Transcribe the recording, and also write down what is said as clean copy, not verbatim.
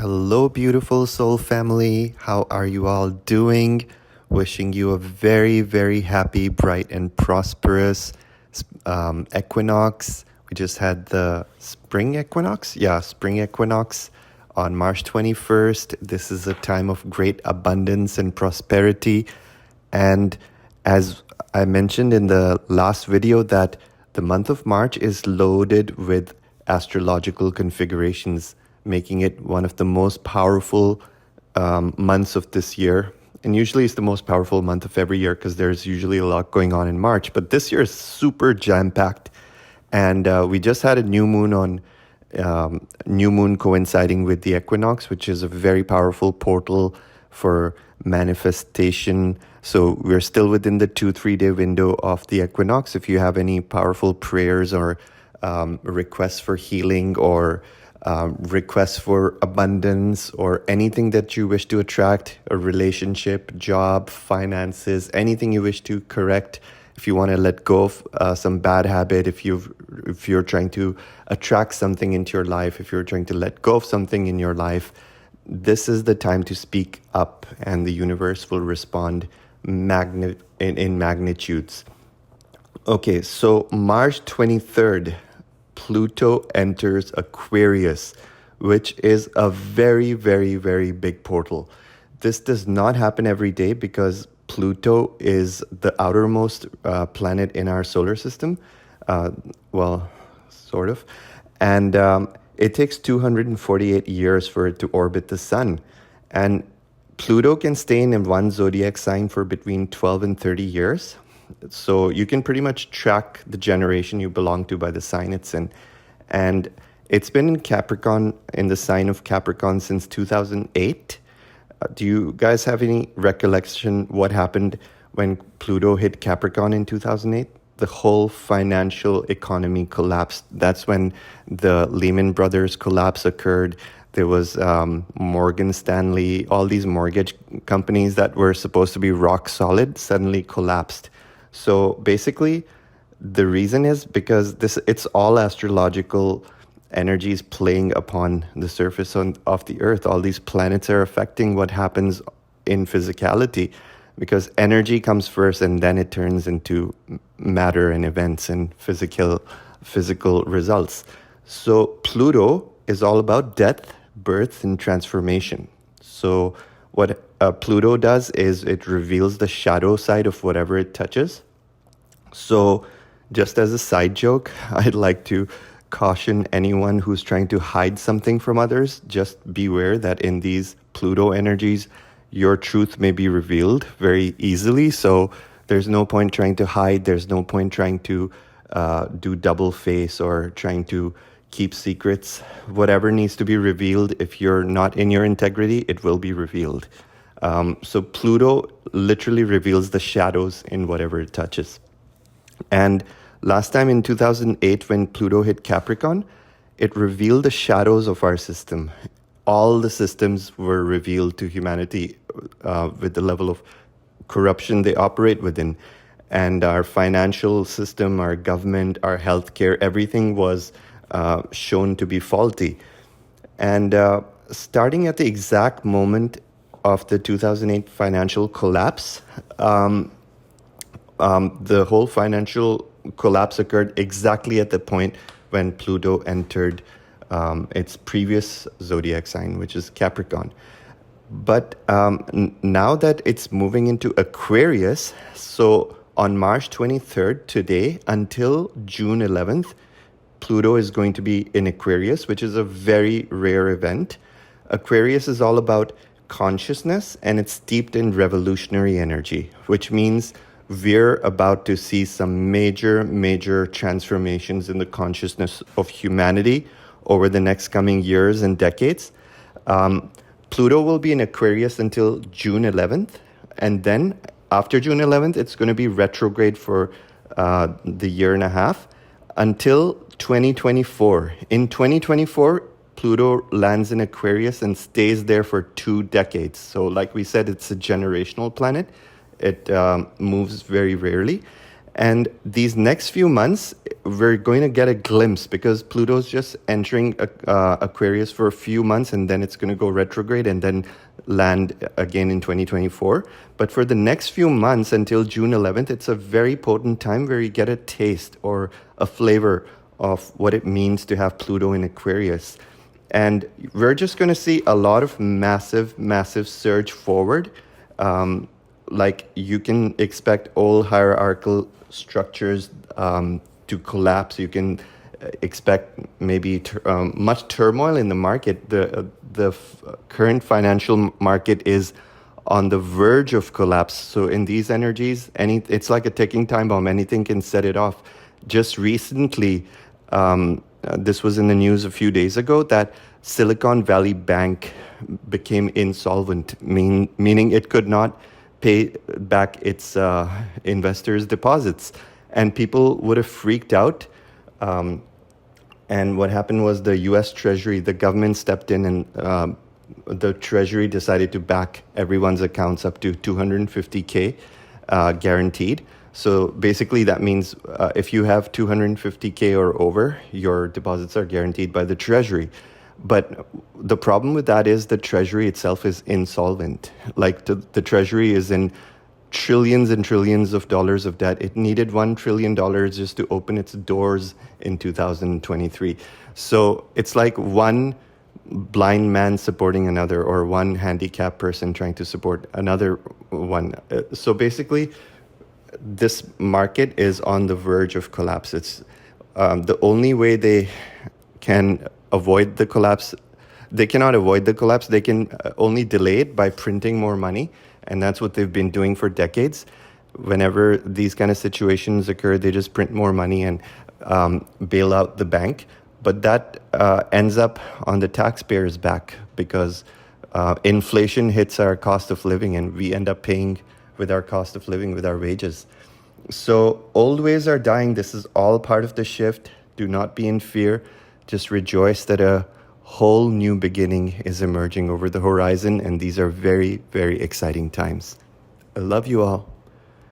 Hello, beautiful soul family. How are you all doing? Wishing you a very, very happy, bright, and prosperous equinox. We just had the spring equinox. Yeah, spring equinox on March 21st. This is a time of great abundance and prosperity. And as I mentioned in the last video, that the month of March is loaded with astrological configurations, making it one of the most powerful months of this year. And usually it's the most powerful month of every year because there's usually a lot going on in March. But this year is super jam-packed. And we just had a new moon coinciding with the equinox, which is a very powerful portal for manifestation. So we're still within the 2-3 day window of the equinox. If you have any powerful prayers or requests for healing or requests for abundance or anything that you wish to attract, a relationship, job, finances, anything you wish to correct, if you want to let go of some bad habit, if you're trying to attract something into your life, if you're trying to let go of something in your life, this is the time to speak up, and the universe will respond in magnitudes. Okay, so March 23rd, Pluto enters Aquarius, which is a very, very, very big portal. This does not happen every day because Pluto is the outermost planet in our solar system. Well, sort of. And it takes 248 years for it to orbit the sun. And Pluto can stay in one zodiac sign for between 12 and 30 years. So you can pretty much track the generation you belong to by the sign it's in. And it's been in Capricorn, in the sign of Capricorn, since 2008. Do you guys have any recollection what happened when Pluto hit Capricorn in 2008? The whole financial economy collapsed. That's when the Lehman Brothers collapse occurred. There was Morgan Stanley, all these mortgage companies that were supposed to be rock solid suddenly collapsed. So basically, the reason is because it's all astrological energies playing upon the surface of the earth. All these planets are affecting what happens in physicality, because energy comes first and then it turns into matter and events and physical results. So Pluto is all about death, birth, and transformation. So what Pluto does is it reveals the shadow side of whatever it touches. So just as a side joke, I'd like to caution anyone who's trying to hide something from others. Just beware that in these Pluto energies, your truth may be revealed very easily. So there's no point trying to hide. There's no point trying to do double face or trying to keep secrets. Whatever needs to be revealed, if you're not in your integrity, it will be revealed. So Pluto literally reveals the shadows in whatever it touches. And last time in 2008, when Pluto hit Capricorn, it revealed the shadows of our system. All the systems were revealed to humanity with the level of corruption they operate within. And our financial system, our government, our healthcare, everything was shown to be faulty. And starting at the exact moment of the 2008 financial collapse, the whole financial collapse occurred exactly at the point when Pluto entered its previous zodiac sign, which is Capricorn. But now that it's moving into Aquarius, so on March 23rd, today, until June 11th, Pluto is going to be in Aquarius, which is a very rare event. Aquarius is all about consciousness, and it's steeped in revolutionary energy, which means we're about to see some major transformations in the consciousness of humanity over the next coming years and decades. Pluto will be in Aquarius until June 11th. And then after June 11th, it's going to be retrograde for the year and a half until 2024. In 2024, Pluto lands in Aquarius and stays there for 2 decades. So like we said, it's a generational planet. It moves very rarely. And these next few months, we're going to get a glimpse because Pluto's just entering Aquarius for a few months, and then it's going to go retrograde and then land again in 2024. But for the next few months until June 11th, it's a very potent time where you get a taste or a flavor of what it means to have Pluto in Aquarius. And we're just going to see a lot of massive surge forward. Like you can expect all hierarchical structures to collapse. You can expect maybe much turmoil in the market. The current financial market is on the verge of collapse. So in these energies, it's like a ticking time bomb. Anything can set it off. Just recently, this was in the news a few days ago that Silicon Valley Bank became insolvent, meaning it could not pay back its investors' deposits. And people would have freaked out. And what happened was the US Treasury, the government stepped in, and the Treasury decided to back everyone's accounts up to 250K guaranteed. So basically that means if you have 250K or over, your deposits are guaranteed by the Treasury. But the problem with that is the Treasury itself is insolvent. Like the Treasury is in trillions and trillions of dollars of debt. It needed $1 trillion just to open its doors in 2023. So it's like one blind man supporting another, or one handicapped person trying to support another one. So basically, this market is on the verge of collapse. It's the only way they can avoid the collapse. They cannot avoid the collapse. They can only delay it by printing more money. And that's what they've been doing for decades. Whenever these kind of situations occur, they just print more money and bail out the bank. But that ends up on the taxpayers' back because inflation hits our cost of living, and we end up paying with our cost of living, with our wages. So old ways are dying. This is all part of the shift. Do not be in fear. Just rejoice that a whole new beginning is emerging over the horizon, and these are very, very exciting times. I love you all.